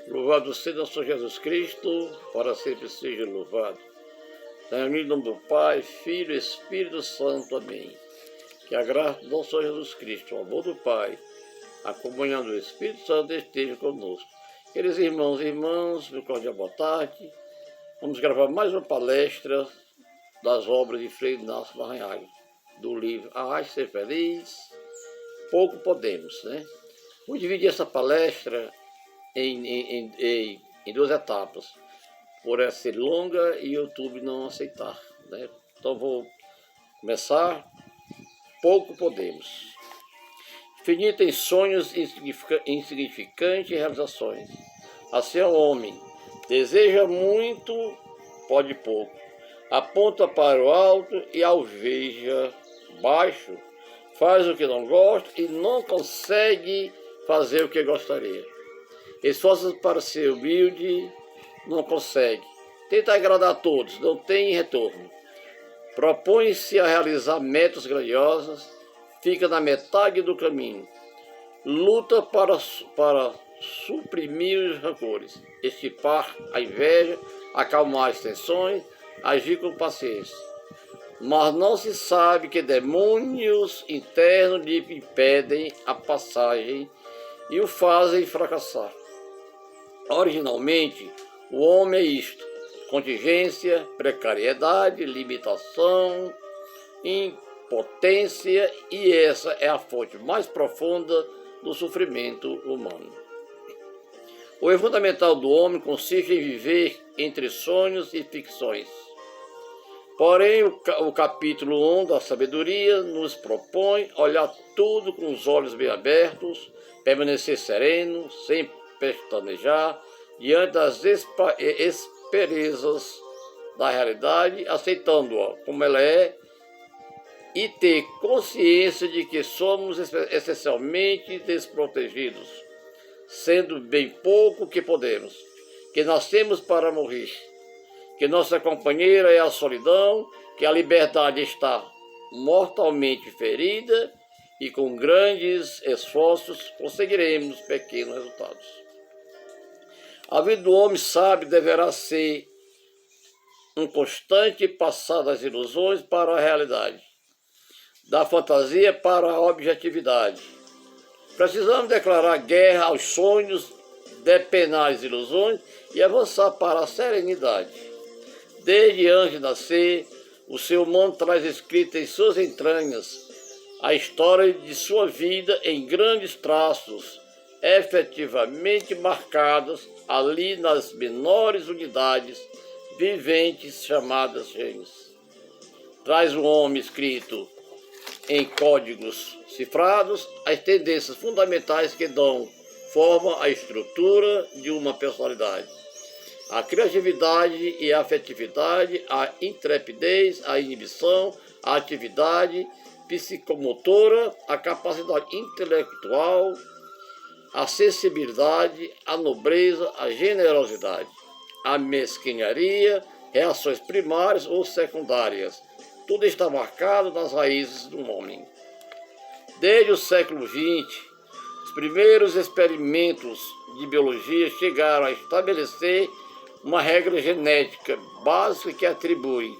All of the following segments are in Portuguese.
Louvado seja nosso Jesus Cristo, para sempre seja louvado. Em nome do Pai, Filho e Espírito Santo. Amém. Que a graça do nosso Jesus Cristo, o amor do Pai, a comunhão do Espírito Santo esteja conosco. Queridos irmãos e irmãs, meu cordial boa tarde. Vamos gravar mais uma palestra das obras de Frei Inácio Larrañaga, do livro Arraste Ser Feliz, Pouco Podemos, né? Vou dividir essa palestra em duas etapas, por essa ser longa e o YouTube não aceitar, né? Então vou começar. Pouco podemos. Infinito em sonhos insignificantes e realizações. Assim é o homem, deseja muito, pode pouco. Aponta para o alto e alveja baixo. Faz o que não gosta e não consegue fazer o que gostaria. Esforça-se para ser humilde, não consegue. Tenta agradar a todos, não tem retorno. Propõe-se a realizar metas grandiosas, fica na metade do caminho. Luta para suprimir os rancores, estipar a inveja, acalmar as tensões, agir com paciência. Mas não se sabe que demônios internos lhe impedem a passagem e o fazem fracassar. Originalmente, o homem é isto: contingência, precariedade, limitação, impotência, e essa é a fonte mais profunda do sofrimento humano. O erro fundamental do homem consiste em viver entre sonhos e ficções. Porém, o capítulo 1 da sabedoria nos propõe olhar tudo com os olhos bem abertos, permanecer sereno, sem pestanejar, diante das asperezas da realidade, aceitando-a como ela é, e ter consciência de que somos essencialmente desprotegidos, sendo bem pouco que podemos, que nascemos para morrer, que nossa companheira é a solidão, que a liberdade está mortalmente ferida e com grandes esforços conseguiremos pequenos resultados. A vida do homem sábio deverá ser um constante passar das ilusões para a realidade, da fantasia para a objetividade. Precisamos declarar guerra aos sonhos, depenar as ilusões e avançar para a serenidade. Desde antes de nascer, o ser humano traz escrita em suas entranhas a história de sua vida em grandes traços, efetivamente marcadas ali nas menores unidades viventes chamadas genes. Traz o homem escrito em códigos cifrados as tendências fundamentais que dão forma à estrutura de uma personalidade. A criatividade e a afetividade, a intrepidez, a inibição, a atividade psicomotora, a capacidade intelectual, a sensibilidade, a nobreza, a generosidade, a mesquinharia, reações primárias ou secundárias. Tudo está marcado nas raízes do homem. Desde o século XX, os primeiros experimentos de biologia chegaram a estabelecer uma regra genética básica que atribui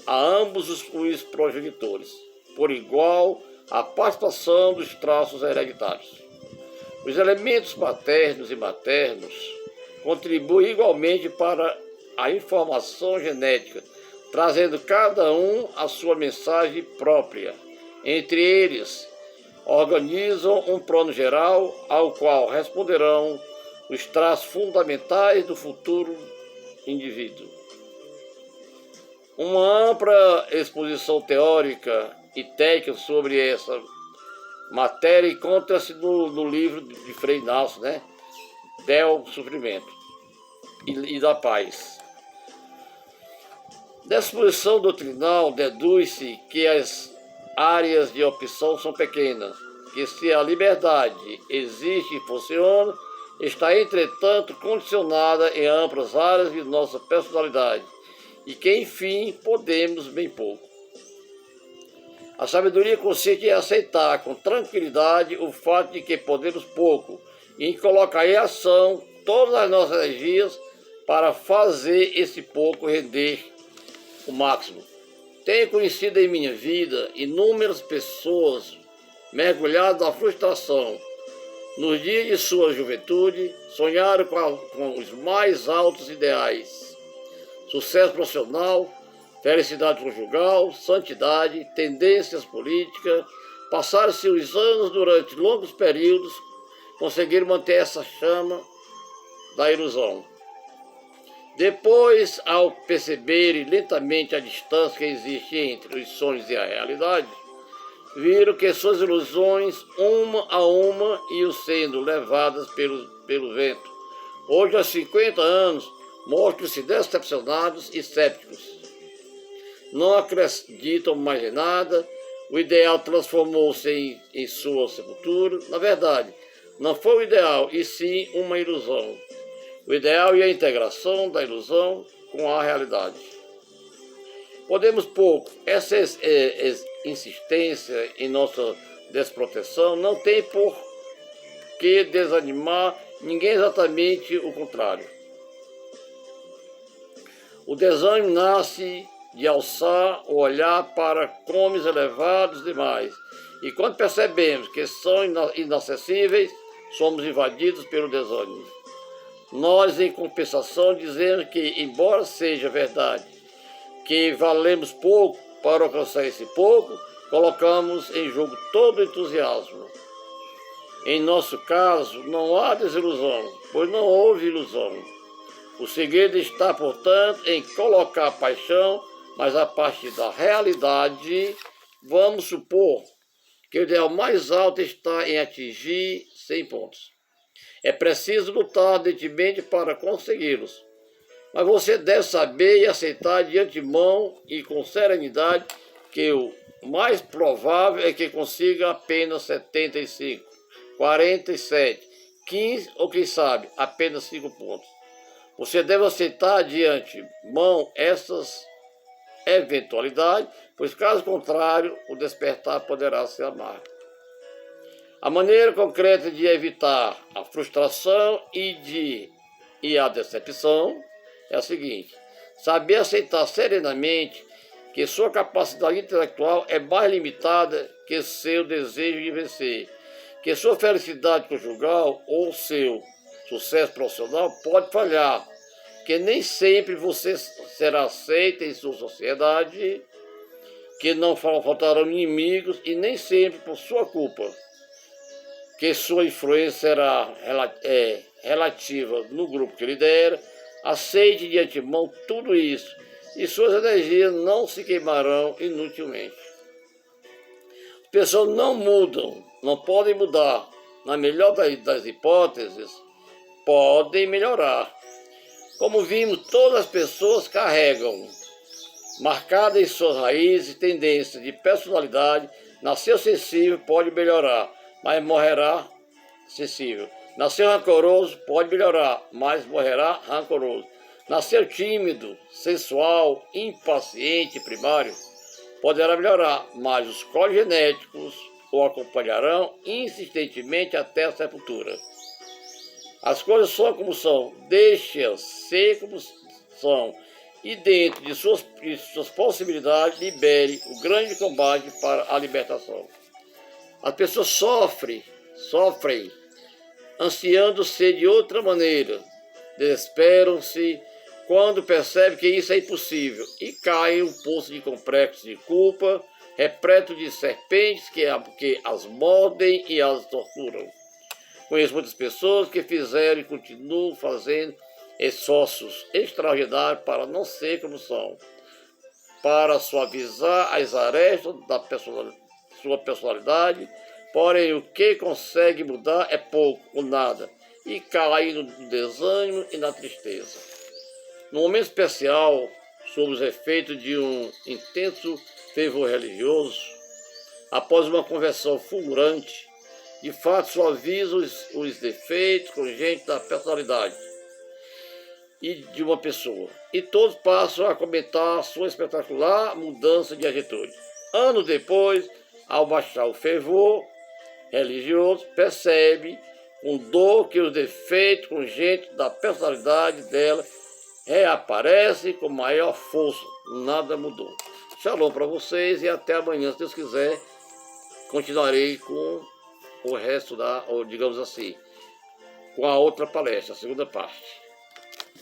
a ambos os progenitores, por igual, a participação dos traços hereditários. Os elementos paternos e maternos contribuem igualmente para a informação genética, trazendo cada um a sua mensagem própria. Entre eles, organizam um plano geral ao qual responderão os traços fundamentais do futuro indivíduo. Uma ampla exposição teórica e técnica sobre essa matéria encontra-se no livro de Frei Inácio, né? Del Sofrimento e da Paz. Dessa exposição doutrinal deduz-se que as áreas de opção são pequenas, que se a liberdade existe e funciona, está entretanto condicionada em amplas áreas de nossa personalidade, e que enfim podemos bem pouco. A sabedoria consiste em aceitar com tranquilidade o fato de que podemos pouco e em colocar em ação todas as nossas energias para fazer esse pouco render o máximo. Tenho conhecido em minha vida inúmeras pessoas mergulhadas na frustração. Nos dias de sua juventude, sonharam com os mais altos ideais: sucesso profissional, felicidade conjugal, santidade, tendências políticas. Passaram-se os anos durante longos períodos, conseguiram manter essa chama da ilusão. Depois, ao perceberem lentamente a distância que existe entre os sonhos e a realidade, viram que suas ilusões, uma a uma, iam sendo levadas pelo vento. Hoje, aos 50 anos, mostram-se decepcionados e céticos. Não acreditam mais em nada, o ideal transformou-se em sua sepultura. Na verdade, não foi o ideal, e sim uma ilusão. O ideal é a integração da ilusão com a realidade. Podemos pouco. Essa insistência em nossa desproteção não tem por que desanimar ninguém, exatamente o contrário. O desânimo nasce de alçar o olhar para cumes elevados demais. E quando percebemos que são inacessíveis, somos invadidos pelo desânimo. Nós, em compensação, dizemos que, embora seja verdade que valemos pouco para alcançar esse pouco, colocamos em jogo todo o entusiasmo. Em nosso caso, não há desilusão, pois não houve ilusão. O segredo está, portanto, em colocar paixão, mas a partir da realidade. Vamos supor que o ideal mais alto está em atingir 100 pontos. É preciso lutar ardentemente para consegui-los. Mas você deve saber e aceitar de antemão e com serenidade que o mais provável é que consiga apenas 75, 47, 15 ou quem sabe apenas 5 pontos. Você deve aceitar de antemão essas eventualidades, pois caso contrário o despertar poderá ser amargo. A maneira concreta de evitar a frustração e a decepção é a seguinte: saber aceitar serenamente que sua capacidade intelectual é mais limitada que seu desejo de vencer, que sua felicidade conjugal ou seu sucesso profissional pode falhar, que nem sempre você será aceito em sua sociedade, que não faltarão inimigos e nem sempre por sua culpa, que sua influência será relativa no grupo que lidera. Aceite de antemão tudo isso e suas energias não se queimarão inutilmente. As pessoas não mudam, não podem mudar. Na melhor das hipóteses, podem melhorar. Como vimos, todas as pessoas carregam, marcadas em suas raízes, tendências de personalidade. Nasceu sensível, pode melhorar, mas morrerá sensível. Nasceu rancoroso, pode melhorar, mas morrerá rancoroso. Nasceu tímido, sensual, impaciente, primário, poderá melhorar, mas os códigos genéticos o acompanharão insistentemente até a sepultura. As coisas são como são, deixe-as ser como são, e dentro de suas possibilidades, libere o grande combate para a libertação. As pessoas sofrem, ansiando ser de outra maneira, desesperam-se quando percebem que isso é impossível e caem em um poço de complexos de culpa, repleto de serpentes que as mordem e as torturam. Conheço muitas pessoas que fizeram e continuam fazendo esforços extraordinários para não ser como são, para suavizar as arestas da sua personalidade, porém o que consegue mudar é pouco ou nada, e cai no desânimo e na tristeza. No momento especial, sob os efeitos de um intenso fervor religioso, após uma conversão fulgurante, de fato suaviza os defeitos congênitos da personalidade e de uma pessoa, e todos passam a comentar sua espetacular mudança de atitude. Anos depois, ao baixar o fervor religioso, percebe com dor que os defeitos congênitos da personalidade dela reaparecem com maior força. Nada mudou. Shalom para vocês e até amanhã, se Deus quiser. Continuarei com o resto ou digamos assim, com a outra palestra, a segunda parte.